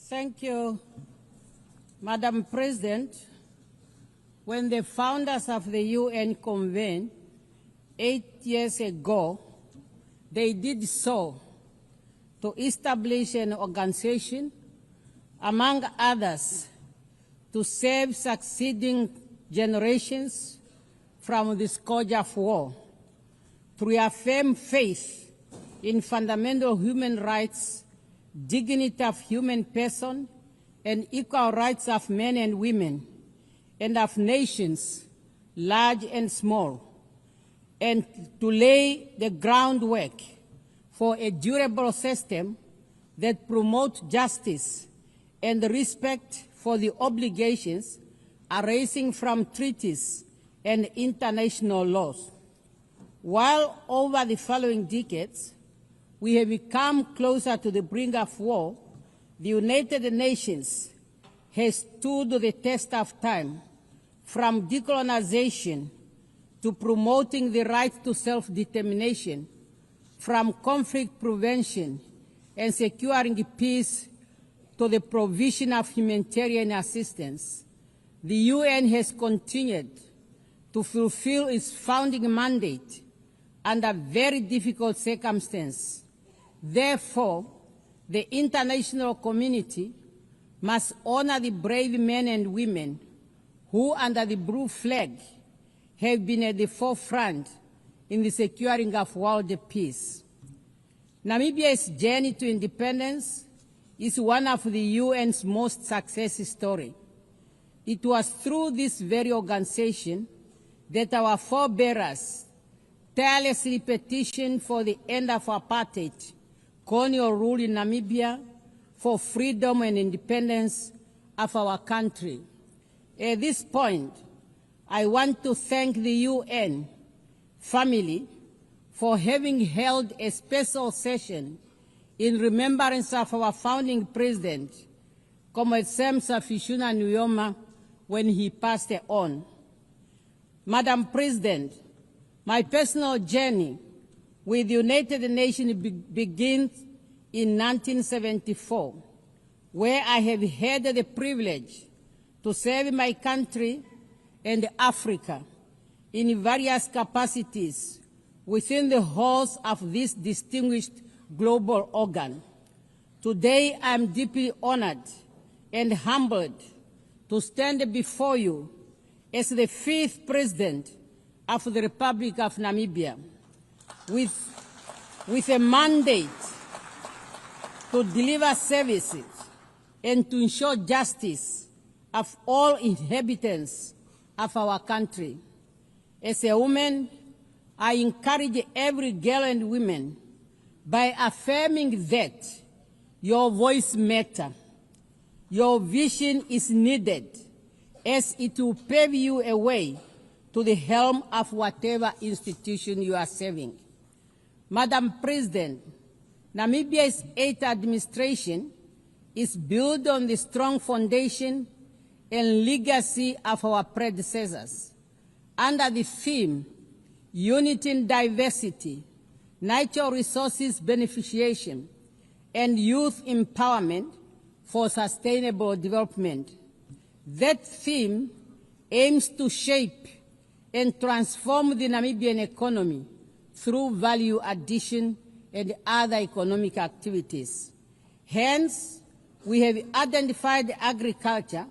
Thank you, Madam President. When the founders of the UN convened 8 years ago, they did so to establish an organization, among others, to save succeeding generations from the scourge of war, to reaffirm faith in fundamental human rights, dignity of human person, and equal rights of men and women, and of nations, large and small, and to lay the groundwork for a durable system that promotes justice and respect for the obligations arising from treaties and international laws. While over the following decades, we have become closer to the brink of war, the United Nations has stood the test of time, from decolonization to promoting the right to self-determination, from conflict prevention and securing peace to the provision of humanitarian assistance. The UN has continued to fulfill its founding mandate under very difficult circumstances. Therefore, the international community must honor the brave men and women who, under the blue flag, have been at the forefront in the securing of world peace. Namibia's journey to independence is one of the UN's most successful stories. It was through this very organization that our forebears tirelessly petitioned for the end of apartheid, colonial rule in Namibia, for freedom and independence of our country. At this point, I want to thank the UN family for having held a special session in remembrance of our founding president, Comrade Sam Safishuna Nujoma, when he passed on. Madam President, my personal journey with the United Nations begins in 1974, where I have had the privilege to serve my country and Africa in various capacities within the halls of this distinguished global organ. Today, I am deeply honored and humbled to stand before you as the 5th President of the Republic of Namibia, with a mandate to deliver services and to ensure justice of all inhabitants of our country. As a woman, I encourage every girl and woman by affirming that your voice matters, your vision is needed, as it will pave you a way to the helm of whatever institution you are serving. Madam President, Namibia's 8th administration is built on the strong foundation and legacy of our predecessors. Under the theme, Unity in Diversity, Natural Resources Beneficiation, and Youth Empowerment for Sustainable Development. That theme aims to shape and transform the Namibian economy through value addition and other economic activities. Hence, we have identified agriculture,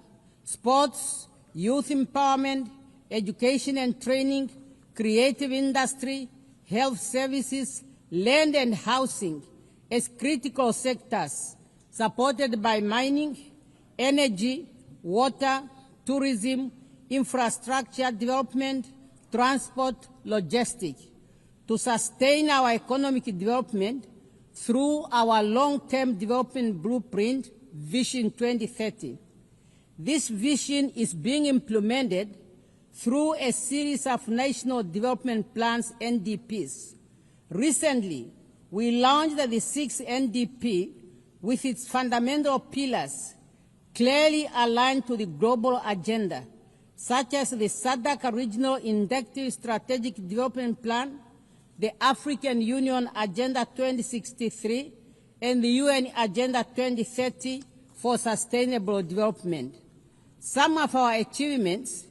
sports, youth empowerment, education and training, creative industry, health services, land and housing as critical sectors supported by mining, energy, water, tourism, infrastructure development, transport, logistics, to sustain our economic development through our long-term development blueprint, Vision 2030. This vision is being implemented through a series of national development plans, NDPs. Recently, we launched the 6th NDP with its fundamental pillars clearly aligned to the global agenda, such as the SADC Regional Inductive Strategic Development Plan, the African Union Agenda 2063 and the UN Agenda 2030 for Sustainable Development. Some of our achievements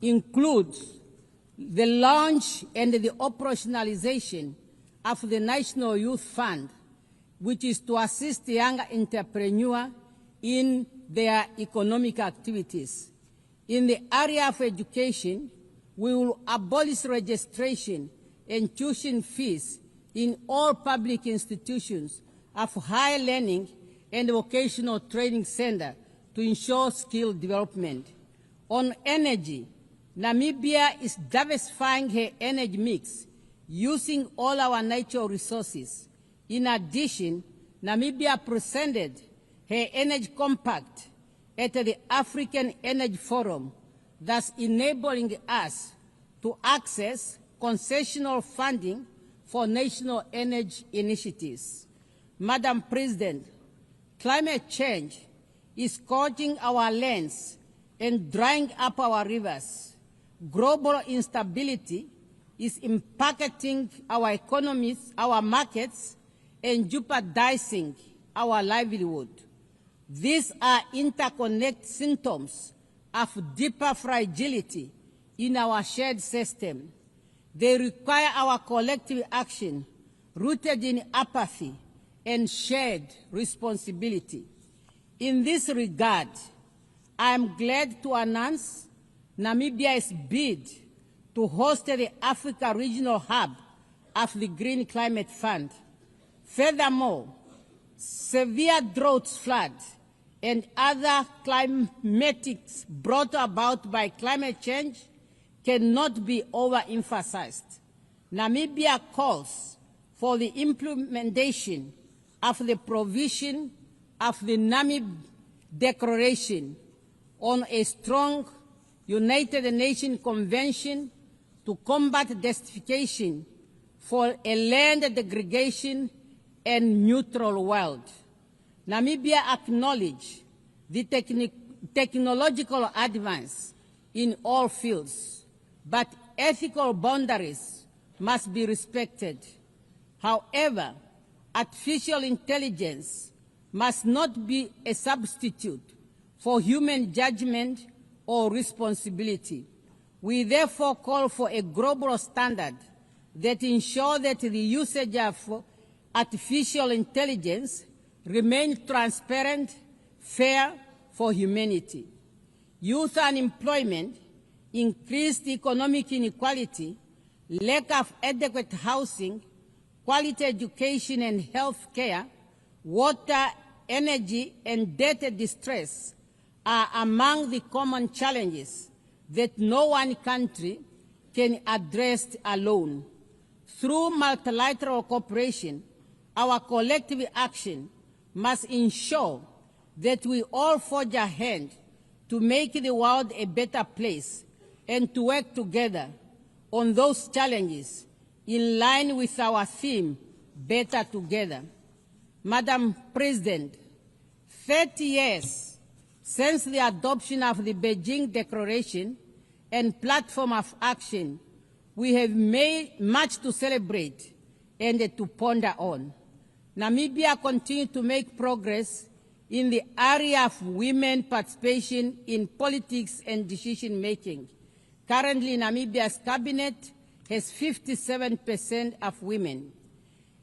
include the launch and the operationalization of the National Youth Fund, which is to assist young entrepreneurs in their economic activities. In the area of education, we will abolish registration and tuition fees in all public institutions of higher learning and vocational training centers to ensure skill development. On energy, Namibia is diversifying her energy mix using all our natural resources. In addition, Namibia presented her energy compact at the African Energy Forum, thus enabling us to access concessional funding for national energy initiatives. Madam President, climate change is scorching our lands and drying up our rivers. Global instability is impacting our economies, our markets, and jeopardizing our livelihood. These are interconnected symptoms of deeper fragility in our shared system. They require our collective action rooted in apathy and shared responsibility. In this regard, I am glad to announce Namibia's bid to host the Africa Regional Hub of the Green Climate Fund. Furthermore, severe droughts, floods, and other climatics brought about by climate change cannot be overemphasized. Namibia calls for the implementation of the provision of the Namib Declaration on a strong United Nations Convention to combat desertification for a land degradation and neutral world. Namibia acknowledges the technological advance in all fields, but ethical boundaries must be respected. However, artificial intelligence must not be a substitute for human judgment or responsibility. We therefore call for a global standard that ensures that the usage of artificial intelligence remains transparent, fair for humanity. Youth unemployment, increased economic inequality, lack of adequate housing, quality education and health care, water, energy, and debt distress are among the common challenges that no one country can address alone. Through multilateral cooperation, our collective action must ensure that we all forge ahead to make the world a better place and to work together on those challenges in line with our theme, Better Together. Madam President, 30 years since the adoption of the Beijing Declaration and Platform of Action, we have made much to celebrate and to ponder on. Namibia continues to make progress in the area of women participation in politics and decision-making. Currently, Namibia's cabinet has 57% of women.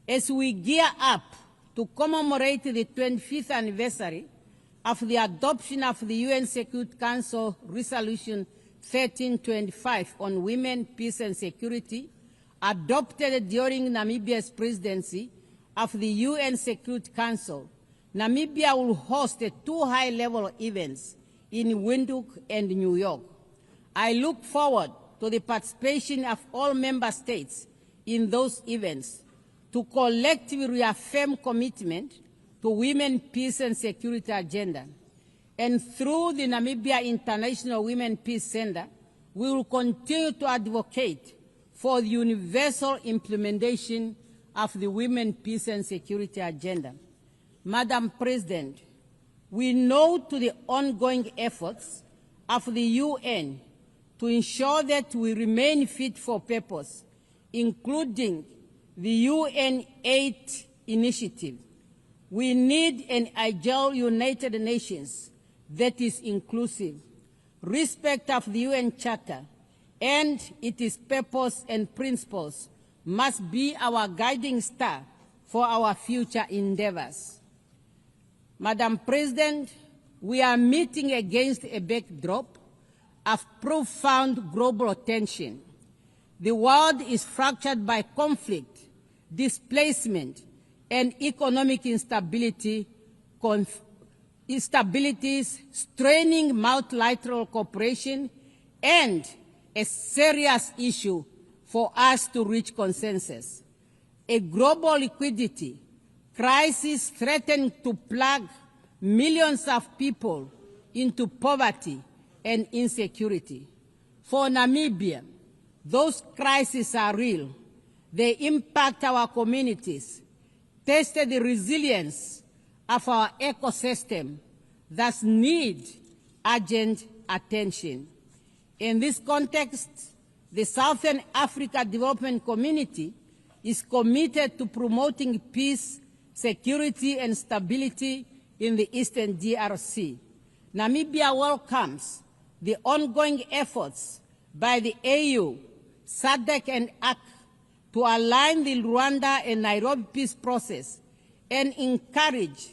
As we gear up to commemorate the 25th anniversary of the adoption of the UN Security Council Resolution 1325 on women, peace and security, adopted during Namibia's presidency of the UN Security Council, Namibia will host two high-level events in Windhoek and New York. I look forward to the participation of all member states in those events to collectively reaffirm commitment to women, peace and security agenda. And through the Namibia International Women Peace Center, we will continue to advocate for the universal implementation of the Women, Peace and Security Agenda. Madam President, we note the ongoing efforts of the UN to ensure that we remain fit for purpose, including the UN Aid Initiative. We need an agile United Nations that is inclusive, respect of the UN Charter, and its purpose and principles must be our guiding star for our future endeavors. Madam President, we are meeting against a backdrop of profound global tension. The world is fractured by conflict, displacement, and economic instabilities straining multilateral cooperation and a serious issue for us to reach consensus. A global liquidity crisis threatens to plunge millions of people into poverty and insecurity. For Namibia, those crises are real. They impact our communities, test the resilience of our ecosystem, thus need urgent attention. In this context, the Southern Africa Development Community is committed to promoting peace, security, and stability in the Eastern DRC. Namibia welcomes the ongoing efforts by the AU, SADC, and AC to align the Rwanda and Nairobi peace process and encourage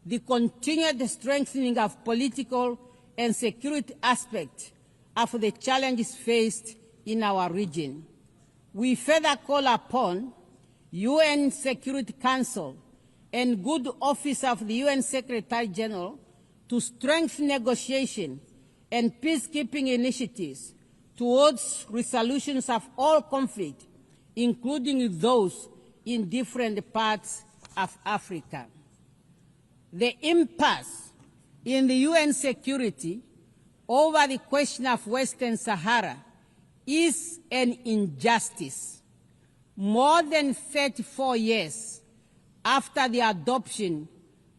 the continued strengthening of political and security aspects of the challenges faced in our region. We further call upon UN Security Council and good office of the UN Secretary General to strengthen negotiation and peacekeeping initiatives towards resolutions of all conflict, including those in different parts of Africa. The impasse in the UN security over the question of Western Sahara is an injustice. More than 34 years after the adoption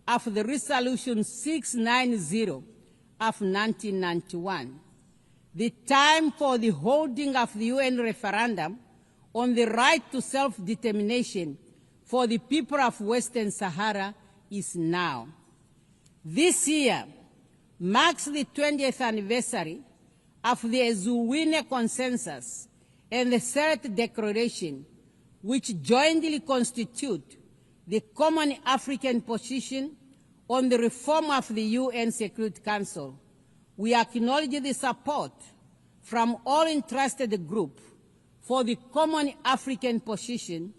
of the Resolution 690 of 1991, the time for the holding of the UN referendum on the right to self-determination for the people of Western Sahara is now. This year marks the 20th anniversary of the AC1E Consensus and the Third Declaration, which jointly constitute the common African position on the reform of the UN Security Council. We acknowledge the support from all interested groups for the common African position,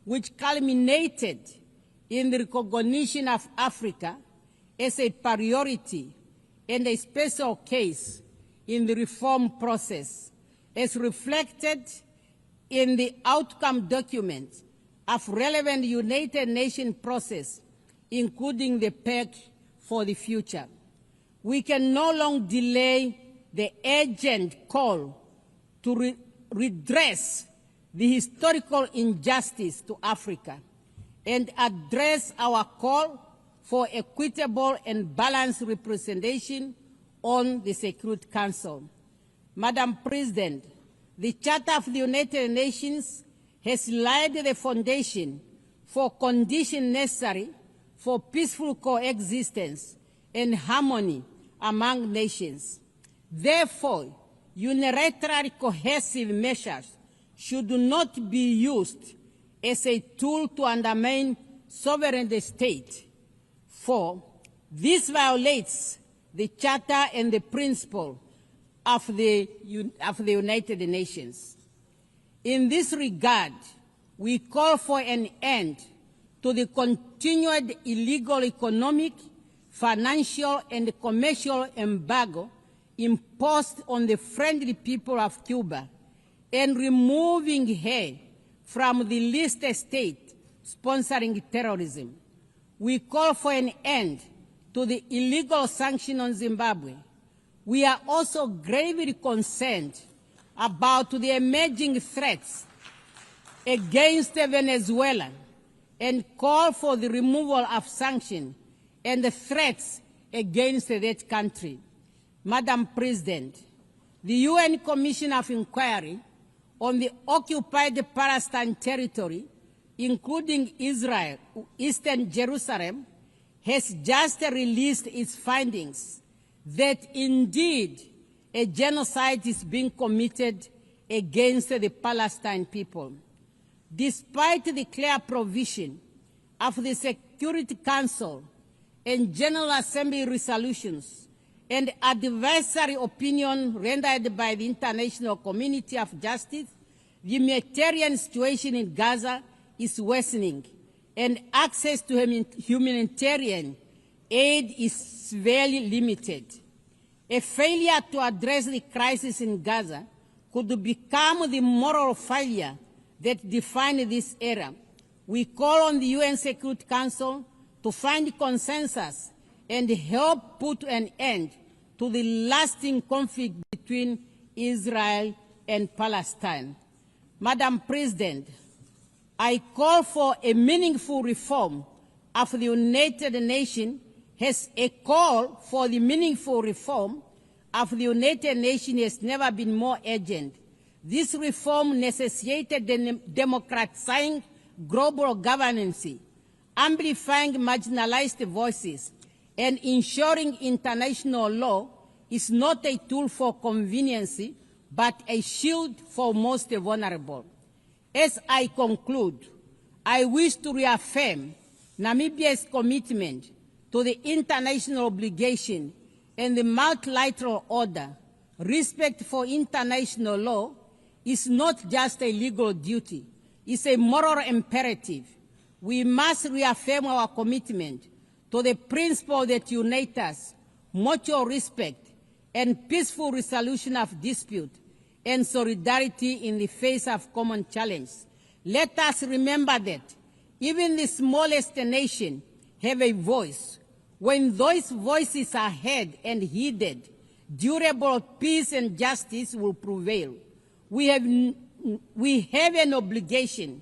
which culminated in the recognition of Africa as a priority and a special case in the reform process, as reflected in the outcome document of relevant United Nations process, including the Pact for the Future. We can no longer delay the urgent call to redress the historical injustice to Africa and address our call for equitable and balanced representation on the Security Council. Madam President, the Charter of the United Nations has laid the foundation for conditions necessary for peaceful coexistence and harmony among nations. Therefore, unilateral cohesive measures should not be used as a tool to undermine sovereign state, for this violates the Charter and the principle of the United Nations. In this regard, we call for an end to the continued illegal economic, financial, and commercial embargo imposed on the friendly people of Cuba and removing her from the list of states sponsoring terrorism. We call for an end to the illegal sanctions on Zimbabwe. We are also gravely concerned about the emerging threats against Venezuela and call for the removal of sanctions and the threats against that country. Madam President, the UN Commission of Inquiry on the occupied Palestine territory including Israel, Eastern Jerusalem, has just released its findings that indeed a genocide is being committed against the Palestine people. Despite the clear provision of the Security Council and General Assembly resolutions and advisory opinion rendered by the international community of justice, the humanitarian situation in Gaza is worsening, and access to humanitarian aid is severely limited. A failure to address the crisis in Gaza could become the moral failure that defines this era. We call on the UN Security Council to find consensus and help put an end to the lasting conflict between Israel and Palestine. Madam President, I call for a meaningful reform of the United Nations. Has a call for the meaningful reform of the United Nations has never been more urgent. This reform necessitated democratizing global governance, amplifying marginalized voices, and ensuring international law is not a tool for convenience, but a shield for most vulnerable. As I conclude, I wish to reaffirm Namibia's commitment to the international obligation and the multilateral order. Respect for international law is not just a legal duty, it's a moral imperative. We must reaffirm our commitment to the principle that unite us, mutual respect, and peaceful resolution of dispute, and solidarity in the face of common challenge. Let us remember that even the smallest nation have a voice. When those voices are heard and heeded, durable peace and justice will prevail. We have an obligation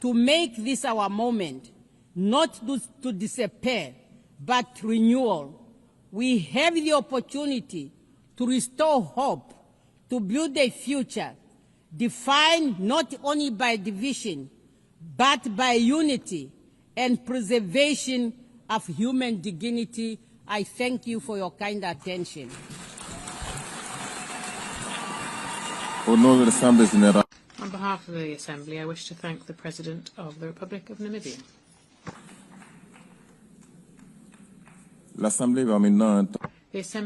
to make this our moment, not to despair, but renewal. We have the opportunity to restore hope, to build a future defined not only by division, but by unity and preservation of human dignity. I thank you for your kind attention. On behalf of the Assembly, I wish to thank the President of the Republic of Namibia. L'Assemblée va maintenant The Assembly